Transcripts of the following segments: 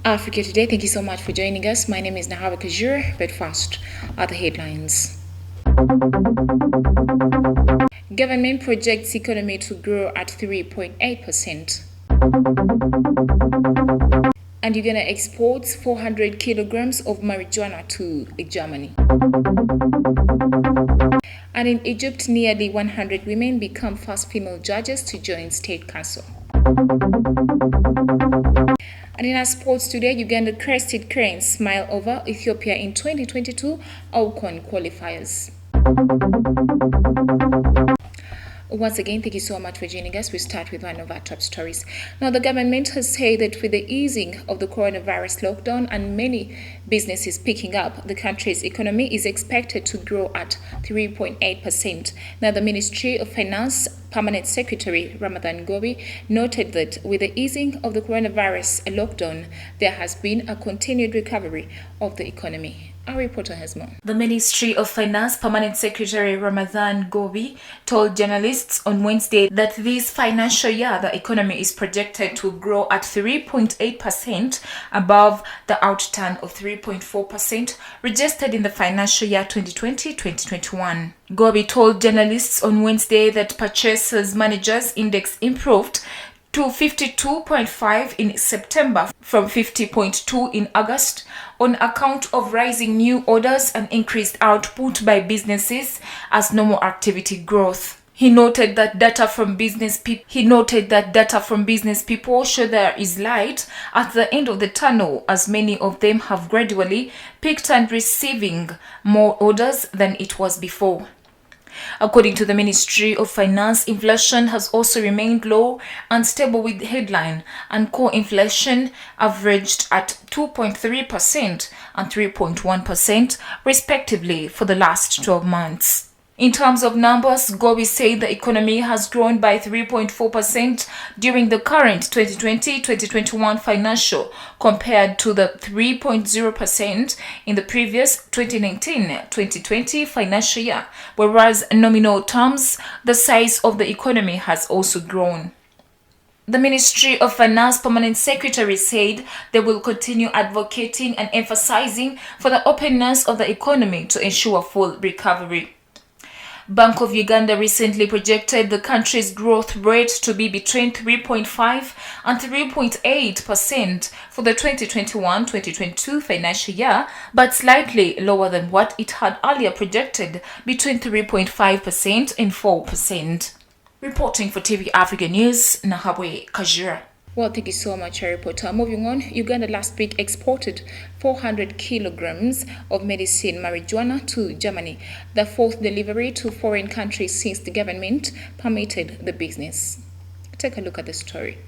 Africa Today. Thank you so much for joining us. My name is Nahara Kajur, but first are the headlines. Government projects economy to grow at 3.8%. And Uganda exports 400 kilograms of marijuana to Germany. And in Egypt, nearly 100 women become first female judges to join state council. And in our sports today, Uganda crested cranes smile over Ethiopia in 2022 AFCON qualifiers. Once again, thank you so much for joining us. We start with one of our top stories. Now, the government has said that with the easing of the coronavirus lockdown and many businesses picking up, the country's economy is expected to grow at 3.8%. Now, the Ministry of Finance Permanent Secretary Ramadan Gobi noted that with the easing of the coronavirus lockdown, there has been a continued recovery of the economy. Our reporter has more. The Ministry of Finance Permanent Secretary Ramadan Gobi told journalists on Wednesday that this financial year the economy is projected to grow at 3.8% above the outturn of 3.4% registered in the financial year 2020-2021. Gobi told journalists on Wednesday that Purchasers Managers Index improved to 52.5 in September from 50.2 in August on account of rising new orders and increased output by businesses as normal activity growth. He noted that data from business people show there is light at the end of the tunnel, as many of them have gradually picked and receiving more orders than it was before. According to the Ministry of Finance, inflation has also remained low and stable, with headline and core inflation averaged at 2.3% and 3.1% respectively for the last 12 months. In terms of numbers, Gobi said the economy has grown by 3.4% during the current 2020-2021 financial compared to the 3.0% in the previous 2019-2020 financial year, whereas in nominal terms, the size of the economy has also grown. The Ministry of Finance Permanent Secretary said they will continue advocating and emphasizing for the openness of the economy to ensure full recovery. Bank of Uganda recently projected the country's growth rate to be between 3.5 and 3.8% for the 2021-2022 financial year, but slightly lower than what it had earlier projected, between 3.5% and 4%. Reporting for TV Africa News, Nahabwe Kajura. Well, thank you so much, reporter. Moving on, Uganda last week exported 400 kilograms of medicine marijuana to Germany, the fourth delivery to foreign countries since the government permitted the business. Take a look at the story.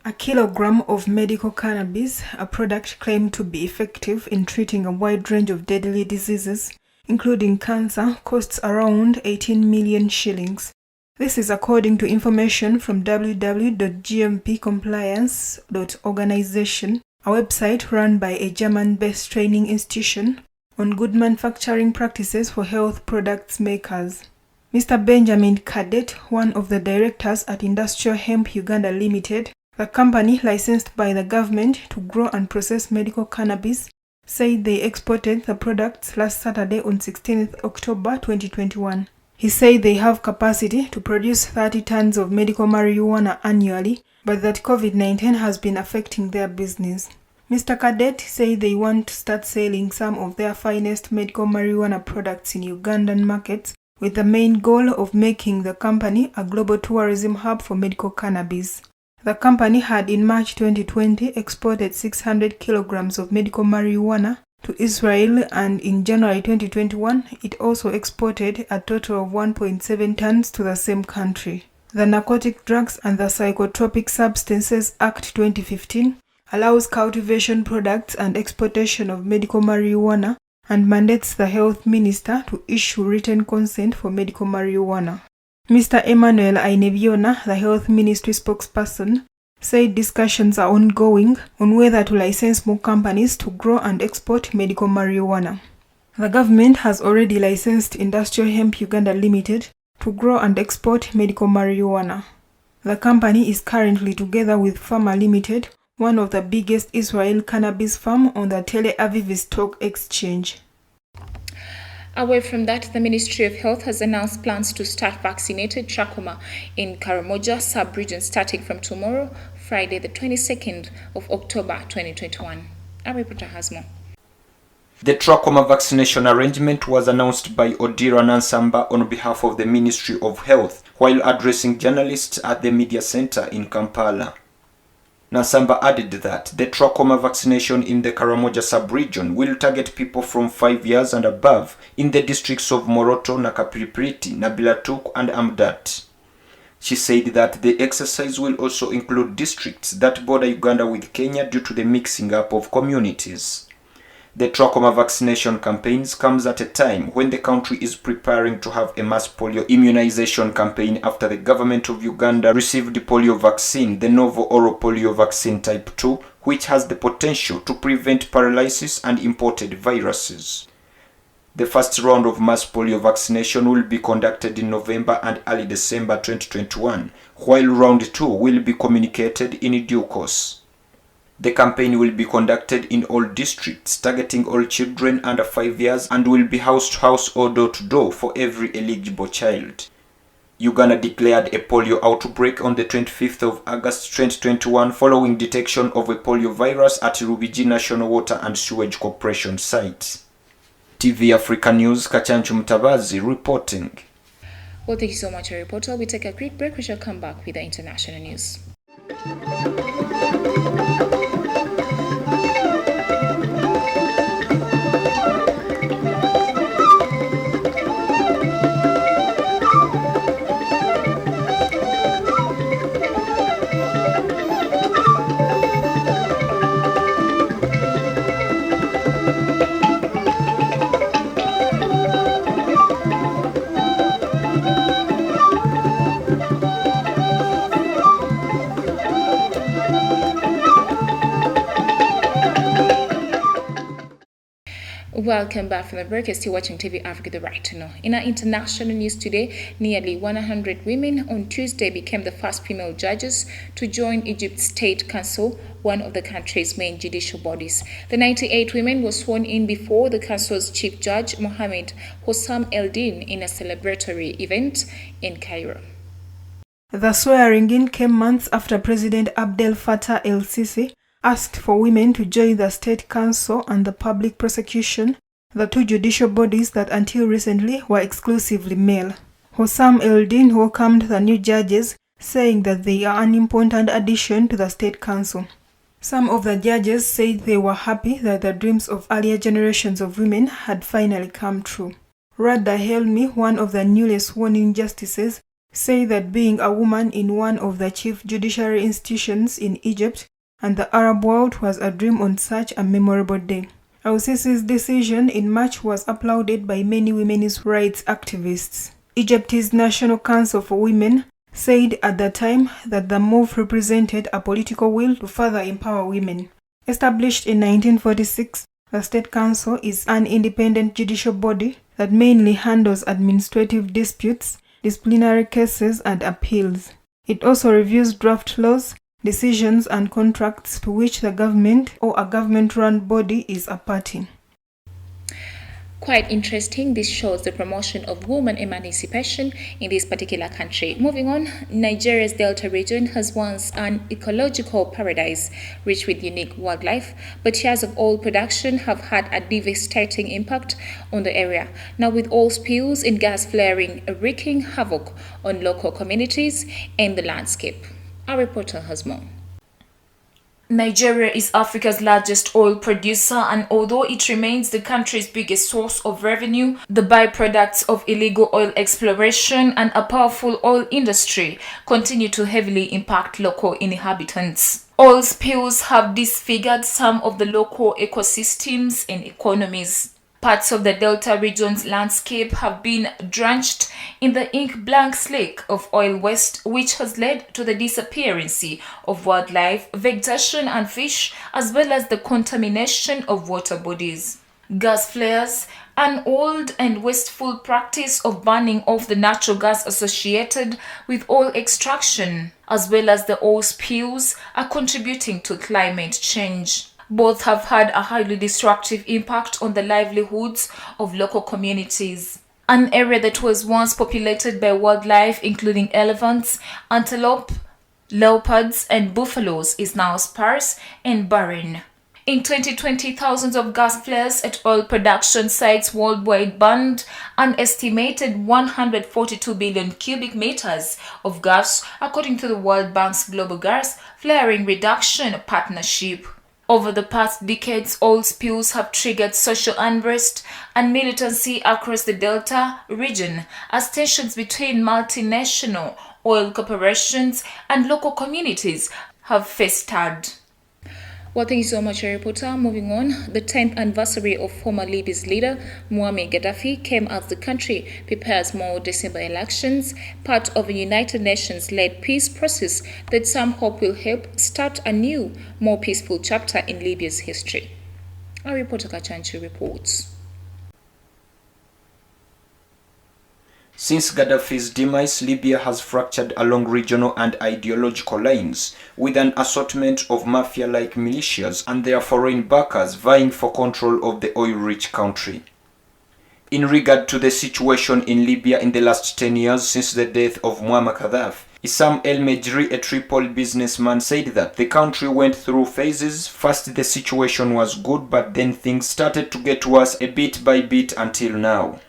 A kilogram of medical cannabis, a product claimed to be effective in treating a wide range of deadly diseases, including cancer, costs around 18 million shillings. This is according to information from www.gmpcompliance.organization, a website run by a German-based training institution on good manufacturing practices for health products makers. Mr. Benjamin Cadet, one of the directors at Industrial Hemp Uganda Limited, the company licensed by the government to grow and process medical cannabis, said they exported the products last Saturday on 16th October 2021. He said they have capacity to produce 30 tons of medical marijuana annually, but that COVID-19 has been affecting their business. Mr. Cadet said they want to start selling some of their finest medical marijuana products in Ugandan markets, with the main goal of making the company a global tourism hub for medical cannabis. The company had in March 2020 exported 600 kilograms of medical marijuana to Israel, and in January 2021, it also exported a total of 1.7 tons to the same country. The Narcotic Drugs and the Psychotropic Substances Act 2015 allows cultivation, products, and exportation of medical marijuana and mandates the health minister to issue written consent for medical marijuana. Mr. Emmanuel Ainebiona, the health ministry spokesperson, said discussions are ongoing on whether to license more companies to grow and export medical marijuana. The government has already licensed Industrial Hemp Uganda Limited to grow and export medical marijuana. The company is currently, together with Pharma Limited, one of the biggest Israel cannabis farm on the Tel Aviv Stock Exchange. Away from that, the Ministry of Health has announced plans to start vaccinating trachoma in Karamoja sub-region starting from tomorrow, Friday the 22nd of October 2021. Our reporter has more. The trachoma vaccination arrangement was announced by Odira Nansamba on behalf of the Ministry of Health while addressing journalists at the media center in Kampala. Nansamba added that the trachoma vaccination in the Karamoja sub-region will target people from 5 years and above in the districts of Moroto, Nakapilipiliti, Nabilatuk and Amdat. She said that the exercise will also include districts that border Uganda with Kenya due to the mixing up of communities. The trachoma vaccination campaigns comes at a time when the country is preparing to have a mass polio immunization campaign after the government of Uganda received the polio vaccine, the novel oral polio vaccine type 2, which has the potential to prevent paralysis and imported viruses. The first round of mass polio vaccination will be conducted in November and early December 2021, while round 2 will be communicated in due course. The campaign will be conducted in all districts, targeting all children under 5 years and will be house to house or door to door for every eligible child. Uganda declared a polio outbreak on the 25th of August 2021 following detection of a polio virus at Rubiji National Water and Sewage Corporation site. TV Africa News, Kachanchu Mutabazi reporting. Well, thank you so much, reporter. We take a quick break. We shall come back with the international news. Welcome back from the break. You're still watching TV Africa, the right to know. In our international news today, nearly 100 women on Tuesday became the first female judges to join Egypt's State Council, one of the country's main judicial bodies. The 98 women were sworn in before the council's chief judge, Mohammed Hossam Eldin, in a celebratory event in Cairo. The swearing-in came months after President Abdel Fattah el-Sisi asked for women to join the State Council and the Public Prosecution, the two judicial bodies that until recently were exclusively male. Hossam Eldin welcomed the new judges, saying that they are an important addition to the State Council. Some of the judges said they were happy that the dreams of earlier generations of women had finally come true. Radha Helmi, one of the newly sworn-in justices, said that being a woman in one of the chief judiciary institutions in Egypt and the Arab world was a dream on such a memorable day. El-Sisi's decision in March was applauded by many women's rights activists. Egypt's National Council for Women said at the time that the move represented a political will to further empower women. Established in 1946, the State Council is an independent judicial body that mainly handles administrative disputes, disciplinary cases, and appeals. It also reviews draft laws, decisions and contracts to which the government or a government-run body is a party. Quite interesting. This shows the promotion of women emancipation in this particular country. Moving on, Nigeria's Delta region has once an ecological paradise rich with unique wildlife, but years of oil production have had a devastating impact on the area. Now, with oil spills and gas flaring wreaking havoc on local communities and the landscape. Our reporter has more. Nigeria is Africa's largest oil producer, and although it remains the country's biggest source of revenue, the byproducts of illegal oil exploration and a powerful oil industry continue to heavily impact local inhabitants. Oil spills have disfigured some of the local ecosystems and economies. Parts of the Delta region's landscape have been drenched in the ink-blank slake of oil waste, which has led to the disappearance of wildlife, vegetation and fish, as well as the contamination of water bodies. Gas flares, an old and wasteful practice of burning off the natural gas associated with oil extraction, as well as the oil spills, are contributing to climate change. Both have had a highly destructive impact on the livelihoods of local communities. An area that was once populated by wildlife including elephants, antelope, leopards, and buffaloes is now sparse and barren. In 2020, thousands of gas flares at oil production sites worldwide burned an estimated 142 billion cubic meters of gas, according to the World Bank's Global Gas Flaring Reduction Partnership. Over the past decades, oil spills have triggered social unrest and militancy across the Delta region as tensions between multinational oil corporations and local communities have festered. Well, thank you so much, reporter. Moving on, the 10th anniversary of former Libya's leader, Muammar Gaddafi, came as the country prepares more December elections, part of a United Nations-led peace process that some hope will help start a new, more peaceful chapter in Libya's history. Our reporter Kachanchi reports. Since Gaddafi's demise, Libya has fractured along regional and ideological lines, with an assortment of mafia-like militias and their foreign backers vying for control of the oil-rich country. In regard to the situation in Libya in the last 10 years since the death of Muammar Gaddafi, Issam El Mejri, a Tripoli businessman, said that the country went through phases. First the situation was good, but then things started to get worse a bit by bit until now.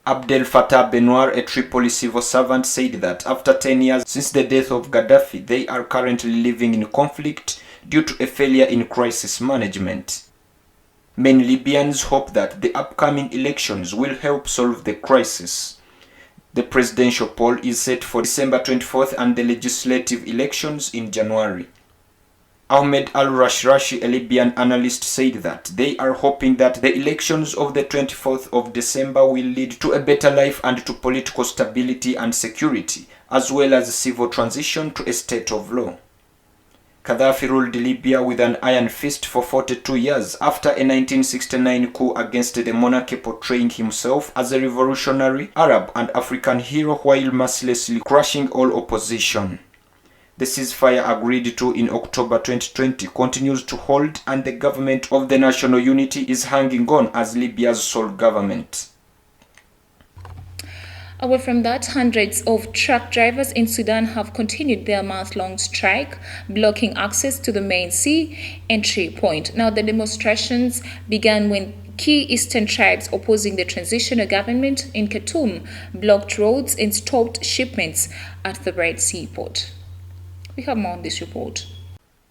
Abdel Fattah Benoir, a Tripoli civil servant, said that after 10 years since the death of Gaddafi, they are currently living in conflict due to a failure in crisis management. Many Libyans hope that the upcoming elections will help solve the crisis. The presidential poll is set for December 24th and the legislative elections in January. Ahmed al-Rashrashi, a Libyan analyst, said that they are hoping that the elections of the 24th of December will lead to a better life and to political stability and security, as well as a civil transition to a state of law. Gaddafi ruled Libya with an iron fist for 42 years after a 1969 coup against the monarchy, portraying himself as a revolutionary Arab and African hero while mercilessly crushing all opposition. The ceasefire agreed to in October 2020 continues to hold, and the government of the national unity is hanging on as Libya's sole government. Away from that, hundreds of truck drivers in Sudan have continued their month-long strike, blocking access to the main sea entry point. Now, the demonstrations began when key eastern tribes opposing the transitional government in Khartoum blocked roads and stopped shipments at the Red Sea port. We have more on this report.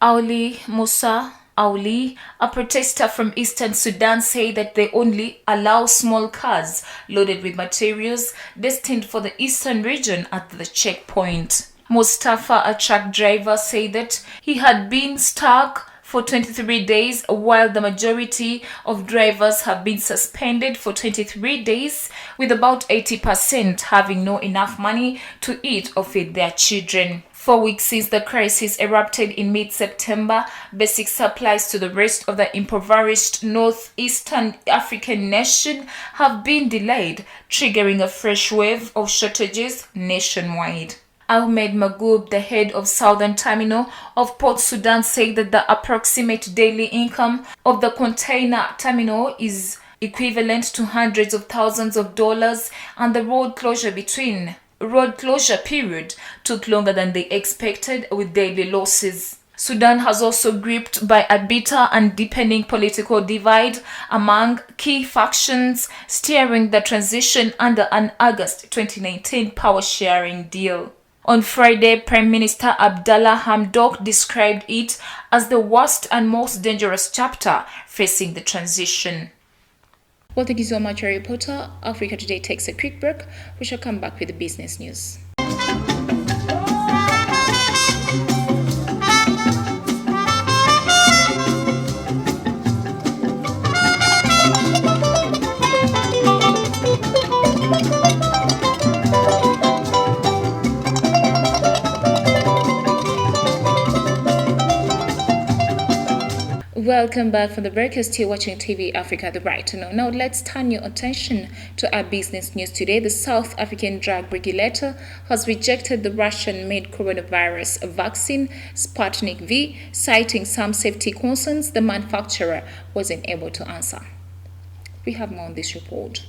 Auli Musa Auli, a protester from eastern Sudan, said that they only allow small cars loaded with materials destined for the eastern region at the checkpoint. Mustafa, a truck driver, said that he had been stuck for 23 days, while the majority of drivers have been suspended for 23 days, with about 80% having no enough money to eat or feed their children. 4 weeks since the crisis erupted in mid-September, basic supplies to the rest of the impoverished northeastern African nation have been delayed, triggering a fresh wave of shortages nationwide. Ahmed Magoub, the head of Southern Terminal of Port Sudan, said that the approximate daily income of the container terminal is equivalent to hundreds of thousands of dollars, and the road closure period took longer than they expected, with daily losses. Sudan has also gripped by a bitter and deepening political divide among key factions steering the transition under an August 2019 power-sharing deal. On Friday, Prime Minister Abdallah Hamdok described it as the worst and most dangerous chapter facing the transition. Well, thank you so much, our reporter. Africa Today takes a quick break. We shall come back with the business news. Welcome back from the break. You're still watching TV Africa, the right to know. Now let's turn your attention to our business news today. The South African drug regulator has rejected the Russian-made coronavirus vaccine Sputnik V, citing some safety concerns the manufacturer wasn't able to answer. We have more on this report.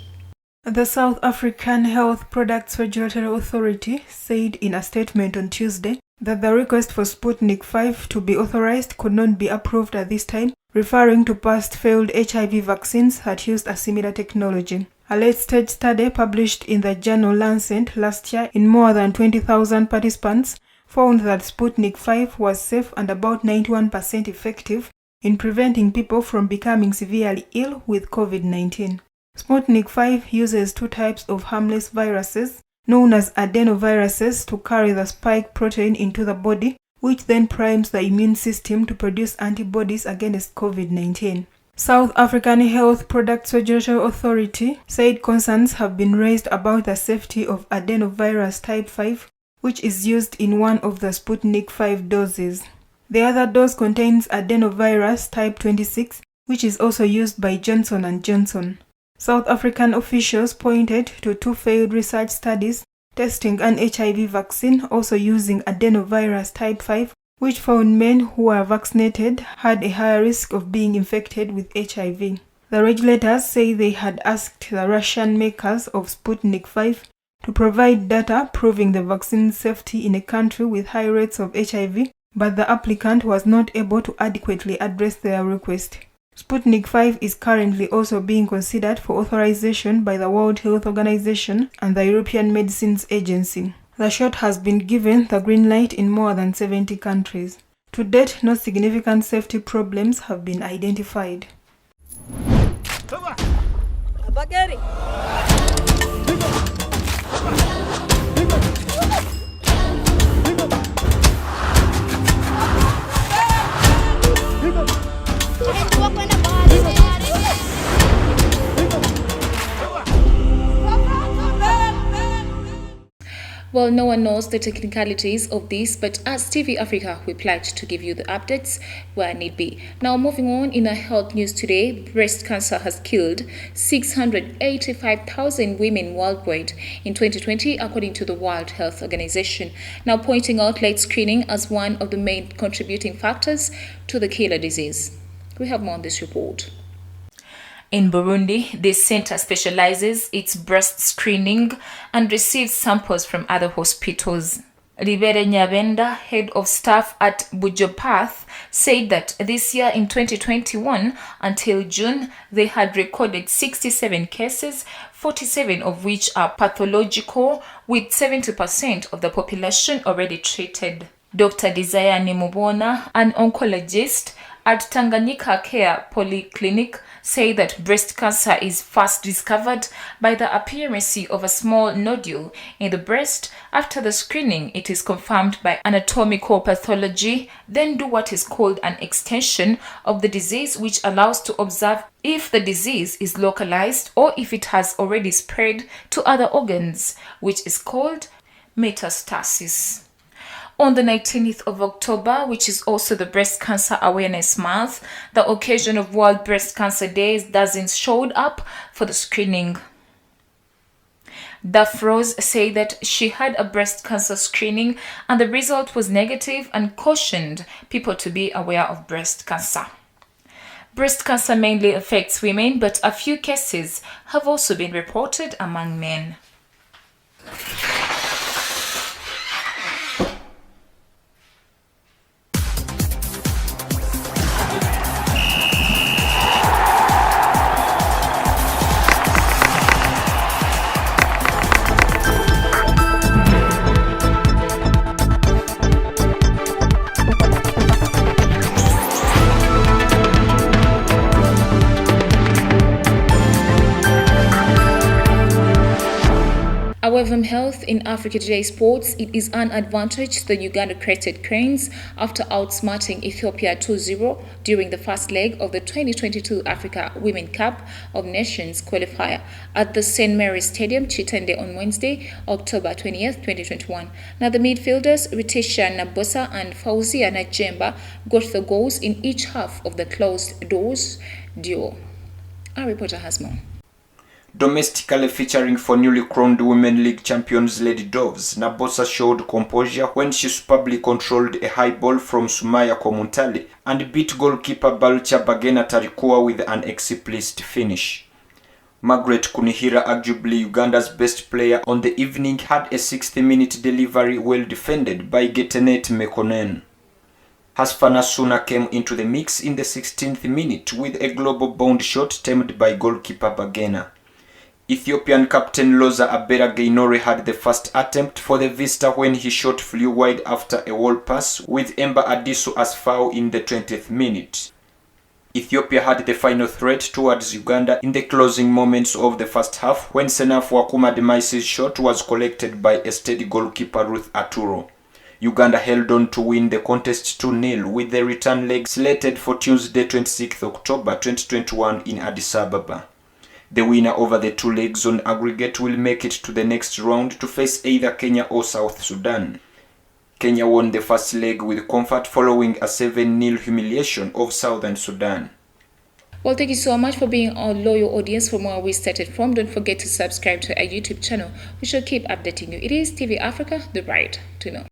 The South African Health Products Regulatory Authority said in a statement on Tuesday that the request for Sputnik 5 to be authorized could not be approved at this time, referring to past failed HIV vaccines that used a similar technology. A late-stage study published in the journal Lancet last year in more than 20,000 participants found that Sputnik 5 was safe and about 91% effective in preventing people from becoming severely ill with COVID-19. Sputnik 5 uses two types of harmless viruses, known as adenoviruses, to carry the spike protein into the body, which then primes the immune system to produce antibodies against COVID-19. South African Health Products Regulatory Authority said concerns have been raised about the safety of adenovirus type 5, which is used in one of the Sputnik 5 doses. The other dose contains adenovirus type 26, which is also used by Johnson & Johnson. South African officials pointed to two failed research studies testing an HIV vaccine also using adenovirus type 5, which found men who were vaccinated had a higher risk of being infected with HIV. The regulators say they had asked the Russian makers of Sputnik 5 to provide data proving the vaccine's safety in a country with high rates of HIV, but the applicant was not able to adequately address their request. Sputnik 5 is currently also being considered for authorization by the World Health Organization and the European Medicines Agency. The shot has been given the green light in more than 70 countries. To date, no significant safety problems have been identified. Well, no one knows the technicalities of this, but as TV Africa, we pledge to give you the updates where need be. Now, moving on in our health news today, breast cancer has killed 685,000 women worldwide in 2020, according to the World Health Organization, now pointing out late screening as one of the main contributing factors to the killer disease. We have more on this report. In Burundi, this center specializes its breast screening and receives samples from other hospitals. Libere Nyabenda, head of staff at Bujopath, said that this year in 2021 until June, they had recorded 67 cases, 47 of which are pathological, with 70% of the population already treated. Dr. Desire Nimubona, an oncologist at Tanganyika Care Polyclinic, say that breast cancer is first discovered by the appearance of a small nodule in the breast. After the screening, it is confirmed by anatomical pathology, then do what is called an extension of the disease, which allows to observe if the disease is localized or if it has already spread to other organs, which is called metastasis. On the 19th of October, which is also the Breast Cancer Awareness Month, the occasion of World Breast Cancer Day, dozens showed up for the screening. Dafros said that she had a breast cancer screening and the result was negative and cautioned people to be aware of breast cancer. Breast cancer mainly affects women, but a few cases have also been reported among men. Away from health, in Africa Today Sports, it is an advantage the Uganda Crested Cranes after outsmarting Ethiopia 2-0 during the first leg of the 2022 Africa Women Cup of Nations qualifier at the St. Mary's Stadium, Chitende on Wednesday, October 20th, 2021. Now the midfielders, Ritisha Nabosa and Fauzia Najemba, got the goals in each half of the closed doors duo. Our reporter has more. Domestically featuring for newly crowned Women League champions Lady Doves, Nabosa showed composure when she superbly controlled a high ball from Sumaya Komuntali and beat goalkeeper Balcha Bagena Tarikua with an explicit finish. Margaret Kunihira, arguably Uganda's best player on the evening, had a 60-minute delivery well defended by Getenet Mekonnen. Hasfana Suna came into the mix in the 16th minute with a global bound shot timed by goalkeeper Bagena. Ethiopian captain Loza Abera Gainore had the first attempt for the Vista when he shot flew wide after a wall pass with Emba Adisu as foul in the 20th minute. Ethiopia had the final threat towards Uganda in the closing moments of the first half when Senafu Akuma Demaisi's shot was collected by a steady goalkeeper Ruth Aturo. Uganda held on to win the contest 2-0 with the return leg slated for Tuesday 26 October 2021 in Addis Ababa. The winner over the two legs on aggregate will make it to the next round to face either Kenya or South Sudan. Kenya won the first leg with comfort following a 7-0 humiliation of Southern Sudan. Well, thank you so much for being our loyal audience. For more we started from, don't forget to subscribe to our YouTube channel. We shall keep updating you. It is TV Africa, the right to know.